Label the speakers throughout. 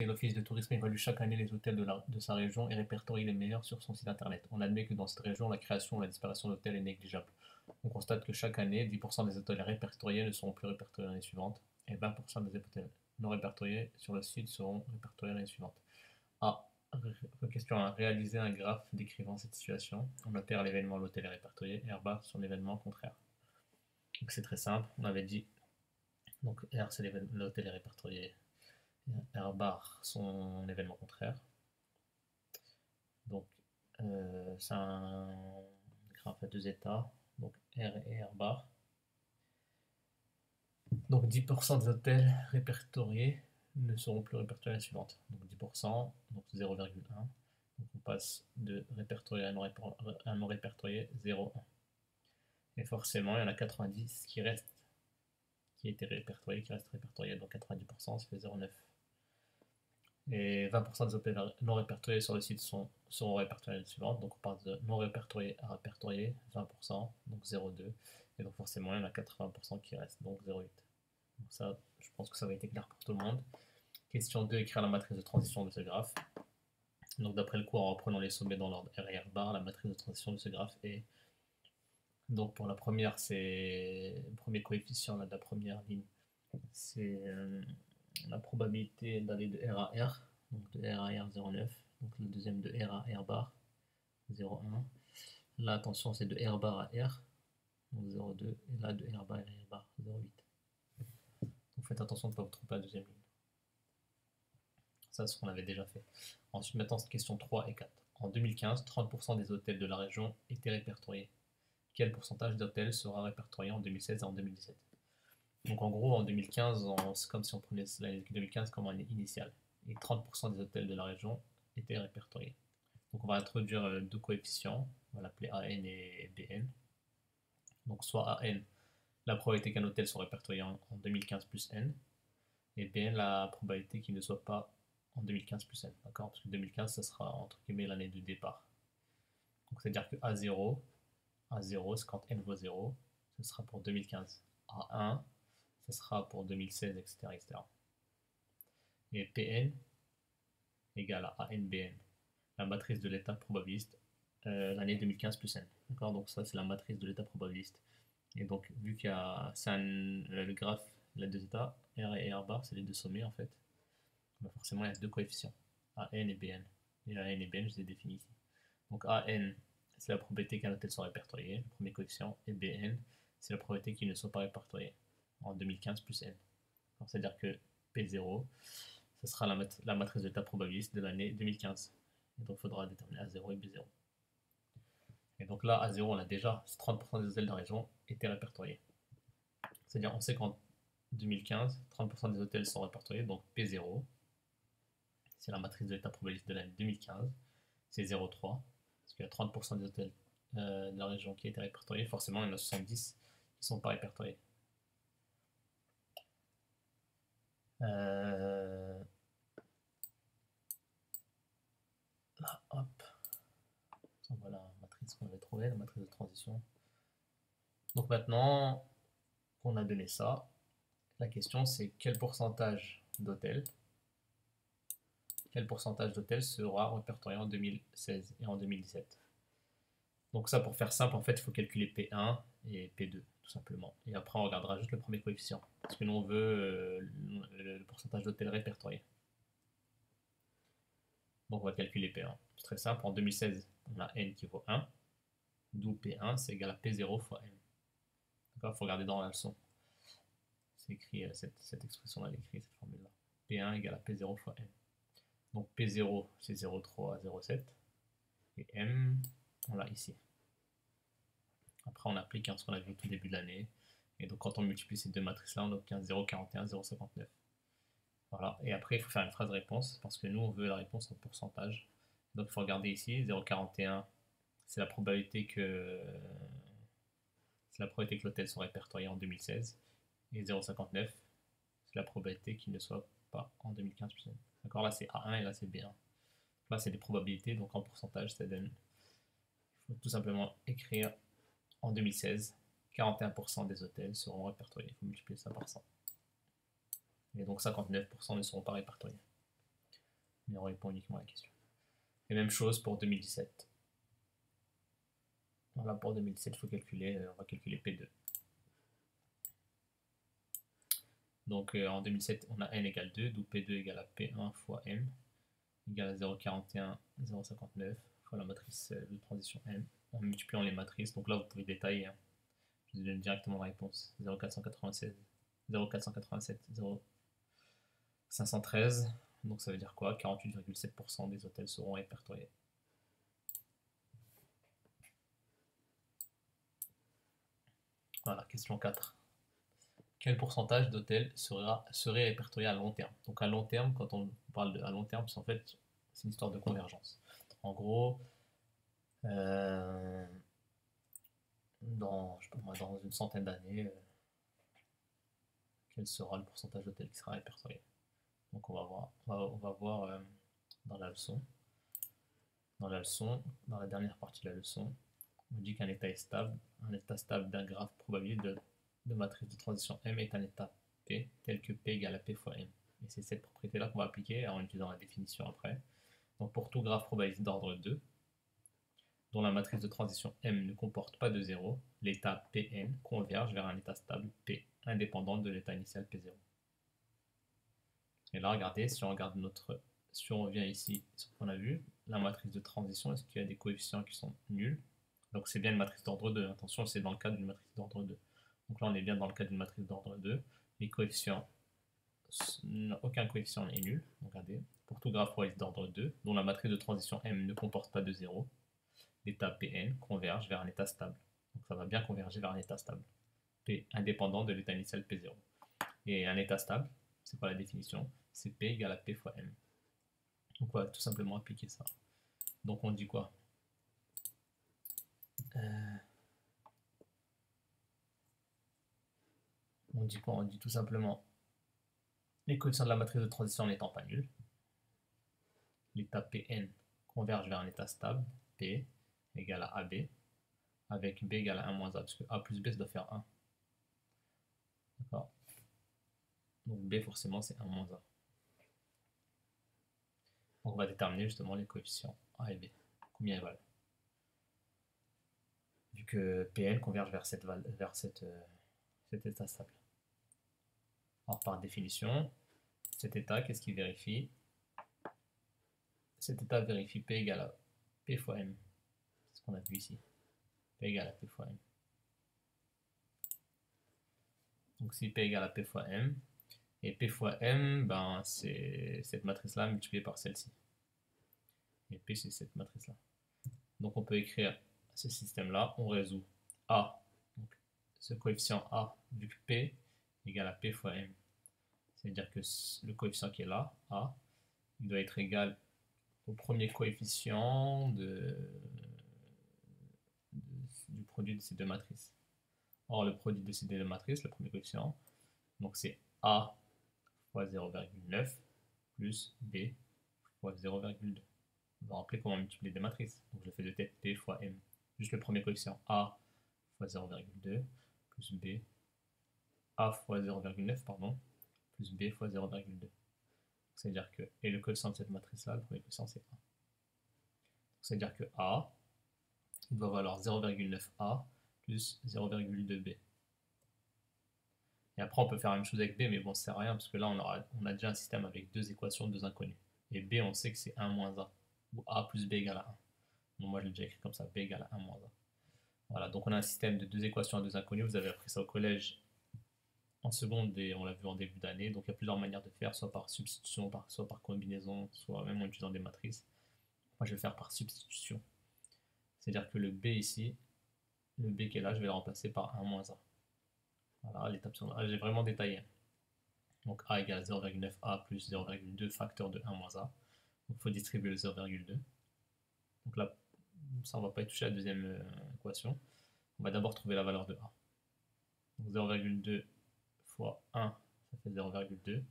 Speaker 1: Et l'Office de tourisme évalue chaque année les hôtels de sa région et répertorie les meilleurs sur son site internet. On admet que dans cette région, la création ou la disparition d'hôtels est négligeable. On constate que chaque année, 10% des hôtels répertoriés ne seront plus répertoriés l'année suivante et 20% des hôtels non répertoriés sur le site seront répertoriés l'année suivante. A. Question 1. Réaliser un graphe décrivant cette situation. On opère l'événement l'hôtel est répertorié et R bar sur l'événement contraire. Donc c'est très simple, on avait dit, donc R c'est l'hôtel est répertorié, R bar son événement contraire. Donc c'est un graphe à deux états, donc R et R bar. Donc 10% des hôtels répertoriés ne seront plus répertoriés à la suivante. Donc 10%, donc 0,1. Donc on passe de répertorié à non répertorié 0,1. Et forcément, il y en a 90 qui restent, qui étaient répertoriés, qui restent répertoriés. Donc 90%, ça fait 0,9. Et 20% des hôtels non répertoriés sur le site seront répertoriés à la suivante. Donc on passe de non répertorié à répertorié, 20%, donc 0,2. Et donc forcément, il y en a 80% qui restent, donc 0,8. Donc ça, je pense que ça va être clair pour tout le monde. Question 2, écrire la matrice de transition de ce graphe. Donc d'après le cours, en reprenant les sommets dans l'ordre R et R bar, la matrice de transition de ce graphe est... Donc pour la première, c'est le premier coefficient là, de la première ligne, c'est la probabilité d'aller de R à R, donc de R à R 0,9, donc le deuxième de R à R bar 0,1. Là attention c'est de R bar à R, donc 0,2, et là de R bar à R bar 0,8. Donc faites attention de ne pas vous tromper à la deuxième ligne. Ça, c'est ce qu'on avait déjà fait. Ensuite, maintenant, question 3 et 4. En 2015, 30% des hôtels de la région étaient répertoriés. Quel pourcentage d'hôtels sera répertorié en 2016 et en 2017? Donc en gros, en 2015, c'est comme si on prenait l'année 2015 comme année initiale. Et 30% des hôtels de la région étaient répertoriés. Donc on va introduire deux coefficients, on va l'appeler AN et BN. Donc soit AN, la probabilité qu'un hôtel soit répertorié en 2015 plus N, et BN, la probabilité qu'il ne soit pas en 2015 plus N, d'accord? Parce que 2015, ça sera entre guillemets l'année de départ. Donc c'est-à-dire que A0, c'est quand N vaut 0, ce sera pour 2015. A1, ce sera pour 2016, etc., etc. Et Pn égale à ANBN, la matrice de l'état probabiliste, l'année 2015 plus N. D'accord? Donc ça, c'est la matrice de l'état probabiliste. Et donc, vu qu'il y a le graphe, les deux états, R et R bar, c'est les deux sommets en fait, bah forcément il y a deux coefficients, AN et BN. Et AN et BN, je les ai définis ici. Donc AN, c'est la probabilité qu'un hôtel soit répertorié, le premier coefficient, et BN, c'est la probabilité qu'il ne soit pas répertorié en 2015 plus N. C'est-à-dire que P0, ce sera la matrice d'état probabiliste de l'année 2015. Et donc il faudra déterminer A0 et B0. Et donc là, A0, on l'a déjà, 30% des hôtels de la région étaient répertoriés. C'est-à-dire, on sait qu'en 2015, 30% des hôtels sont répertoriés, donc P0, c'est la matrice de l'état probabiliste de l'année 2015, c'est 0,3, parce qu'il y a 30% des hôtels de la région qui a été répertoriés, forcément il y en a 70 qui ne sont pas répertoriés. Là, hop, voilà la matrice qu'on avait trouvée, la matrice de transition. Donc maintenant qu'on a donné ça, la question c'est quel pourcentage d'hôtels sera répertorié en 2016 et en 2017. Donc ça, pour faire simple, en fait, il faut calculer P1 et P2, tout simplement. Et après, on regardera juste le premier coefficient. Parce que nous, on veut le pourcentage d'hôtels répertoriés. Donc on va calculer P1. C'est très simple. En 2016, on a N qui vaut 1. D'où P1, c'est égal à P0 fois N. D'accord. Il faut regarder dans la leçon. C'est écrit, cette expression-là, elle est écrite, cette formule-là. P1 égale à P0 fois N. Donc P0, c'est 0,3 à 0,7. Et M, on l'a ici. Après, on applique ce qu'on a vu au tout début de l'année. Et donc, quand on multiplie ces deux matrices-là, on obtient 0,41, 0,59. Voilà. Et après, il faut faire une phrase réponse parce que nous, on veut la réponse en pourcentage. Donc, il faut regarder ici. 0,41, c'est la probabilité que l'hôtel soit répertorié en 2016. Et 0,59, c'est la probabilité qu'il ne soit pas en 2015. D'accord. Là, c'est A1 et là, c'est B1. Là, c'est des probabilités. Donc, en pourcentage, ça donne. Il faut tout simplement écrire en 2016, 41% des hôtels seront répertoriés. Il faut multiplier ça par 100. Et donc 59% ne seront pas répertoriés. Et on répond uniquement à la question. Et même chose pour 2017. Voilà, pour 2017, il faut calculer, on va calculer P2. Donc en 2007, on a n égale 2, d'où P2 égale à P1 fois M, égale à 0,41, 0,59, fois la matrice de transition M, en multipliant les matrices. Donc là, vous pouvez détailler. Hein. Je vous donne directement la réponse. 0,496, 0,487, 0,513. Donc ça veut dire quoi? 48,7% des hôtels seront répertoriés. Voilà, question 4. Quel pourcentage d'hôtels serait répertorié à long terme? Donc à long terme, quand on parle de à long terme, c'est en fait une histoire de convergence. En gros, dans une centaine d'années, quel sera le pourcentage d'hôtels qui sera répertorié? Donc on va voir dans la leçon. Dans la dernière partie de la leçon, on dit qu'un état est stable. Un état stable d'un graphe probabilité de matrice de transition M est un état P tel que P égale à P fois M. Et c'est cette propriété-là qu'on va appliquer en utilisant la définition après. Donc pour tout graphe probabilité d'ordre 2, dont la matrice de transition M ne comporte pas de 0, l'état Pn converge vers un état stable P, indépendant de l'état initial P0. Et là, regardez, si on revient ici sur ce qu'on a vu, la matrice de transition, est-ce qu'il y a des coefficients qui sont nuls? Donc c'est bien une matrice d'ordre 2, attention, c'est dans le cadre d'une matrice d'ordre 2. Donc là, on est bien dans le cas d'une matrice d'ordre 2. Les coefficients, aucun coefficient n'est nul. Donc regardez, pour tout graphe probabiliste d'ordre 2, dont la matrice de transition M ne comporte pas de 0, l'état Pn converge vers un état stable. Donc ça va bien converger vers un état stable. P indépendant de l'état initial P0. Et un état stable, c'est quoi la définition? C'est P égale à P fois M. Donc on va tout simplement appliquer ça. Donc on dit quoi? On dit quoi? On dit tout simplement les coefficients de la matrice de transition n'étant pas nuls, l'état Pn converge vers un état stable, P égale à AB, avec B égale à 1 moins A, parce que A plus B ça doit faire 1. D'accord? Donc B forcément c'est 1 moins A. Donc on va déterminer justement les coefficients A et B, combien ils valent. Vu que Pn converge vers cet état stable. Alors par définition, cet état, qu'est-ce qu'il vérifie? Cet état vérifie P égale à P fois M. C'est ce qu'on a vu ici. P égale à P fois M. Donc si P égale à P fois M, et P fois M, ben, c'est cette matrice-là multipliée par celle-ci. Et P, c'est cette matrice-là. Donc on peut écrire ce système-là, on résout A, donc ce coefficient A, vu que P égale à P fois M. C'est-à-dire que le coefficient qui est là, A, il doit être égal au premier coefficient du produit de ces deux matrices. Or, le produit de ces deux matrices, le premier coefficient, donc c'est A fois 0,9 plus B fois 0,2. On va rappeler comment multiplier des matrices. Donc je fais de tête P fois M. Juste le premier coefficient A fois 0,2 plus B, A fois 0,9 pardon, plus B fois 0,2. C'est-à-dire que, et le coefficient de cette matrice-là, le premier coefficient c'est A. C'est-à-dire que A, il doit valoir 0,9A plus 0,2B. Et après, on peut faire la même chose avec B, mais bon, ça sert à rien, parce que là, on a déjà un système avec deux équations, deux inconnus. Et B, on sait que c'est 1 moins A, ou A plus B égale à 1. Bon, moi, je l'ai déjà écrit comme ça, B égale à 1 moins A. Voilà, donc on a un système de deux équations à deux inconnus. Vous avez appris ça au collège en seconde et on l'a vu en début d'année. Donc il y a plusieurs manières de faire, soit par substitution, soit par combinaison, soit même en utilisant des matrices. Moi, je vais faire par substitution. C'est-à-dire que le B ici, le B qui est là, je vais le remplacer par 1 moins A. Voilà, l'étape sur j'ai vraiment détaillé. Donc A égale 0,9A plus 0,2 facteur de 1 moins A. Donc il faut distribuer le 0,2. Donc là, ça on ne va pas y toucher à la deuxième équation. On va d'abord trouver la valeur de A. Donc 0,2 fois 1, ça fait 0,2.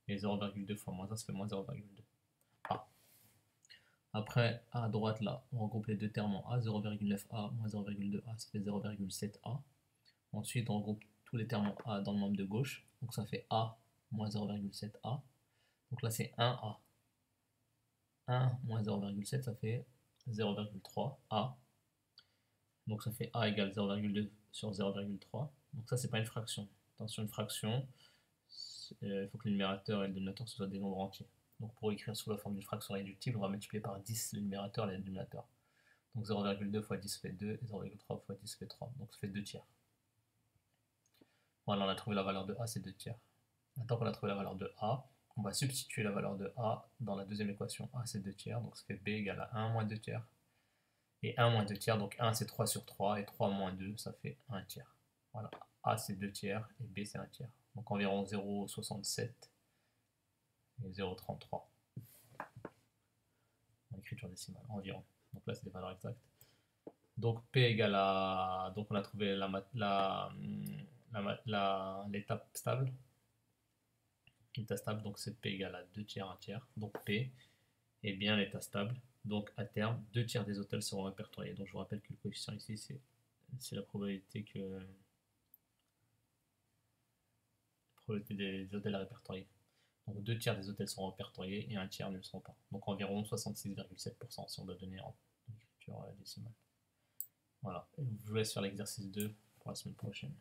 Speaker 1: Et 0,2 fois moins 1, ça fait moins 0,2. A. Après, à droite, là, on regroupe les deux termes en A. 0,9A moins 0,2A, ça fait 0,7A. Ensuite, on regroupe tous les termes en A dans le membre de gauche. Donc ça fait A moins 0,7A. Donc là, c'est 1A. 1 moins 0,7, ça fait 0,3 A. Donc ça fait A égale 0,2 sur 0,3. Donc ça, c'est pas une fraction. Attention, une fraction, il faut que le numérateur et le dénominateur ce soient des nombres entiers. Donc pour écrire sous la forme d'une fraction réductible, on va multiplier par 10 le numérateur et le dénominateur. Donc 0,2 fois 10 fait 2, et 0,3 fois 10 fait 3. Donc ça fait 2 tiers. Voilà, on a trouvé la valeur de A, c'est 2 tiers. Maintenant qu'on a trouvé la valeur de A, on va substituer la valeur de A dans la deuxième équation. A, c'est 2 tiers, donc ça fait B égale à 1 moins 2 tiers. Et 1 moins 2 tiers, donc 1 c'est 3 sur 3, et 3 moins 2, ça fait 1 tiers. Voilà, A c'est 2 tiers, et B c'est 1 tiers. Donc environ 0,67 et 0,33. En écriture décimale, environ. Donc là c'est des valeurs exactes. Donc P égale à... Donc on a trouvé l'étape stable. L'état stable, donc c'est P égale à 2 tiers, 1 tiers. Donc P est bien l'état stable. Donc à terme, 2 tiers des hôtels seront répertoriés. Donc je vous rappelle que le coefficient ici, c'est la probabilité des hôtels répertoriés. Donc 2 tiers des hôtels seront répertoriés et 1 tiers ne le seront pas. Donc environ 66,7% si on doit donner en écriture décimale. Voilà, je vous laisse faire l'exercice 2 pour la semaine prochaine.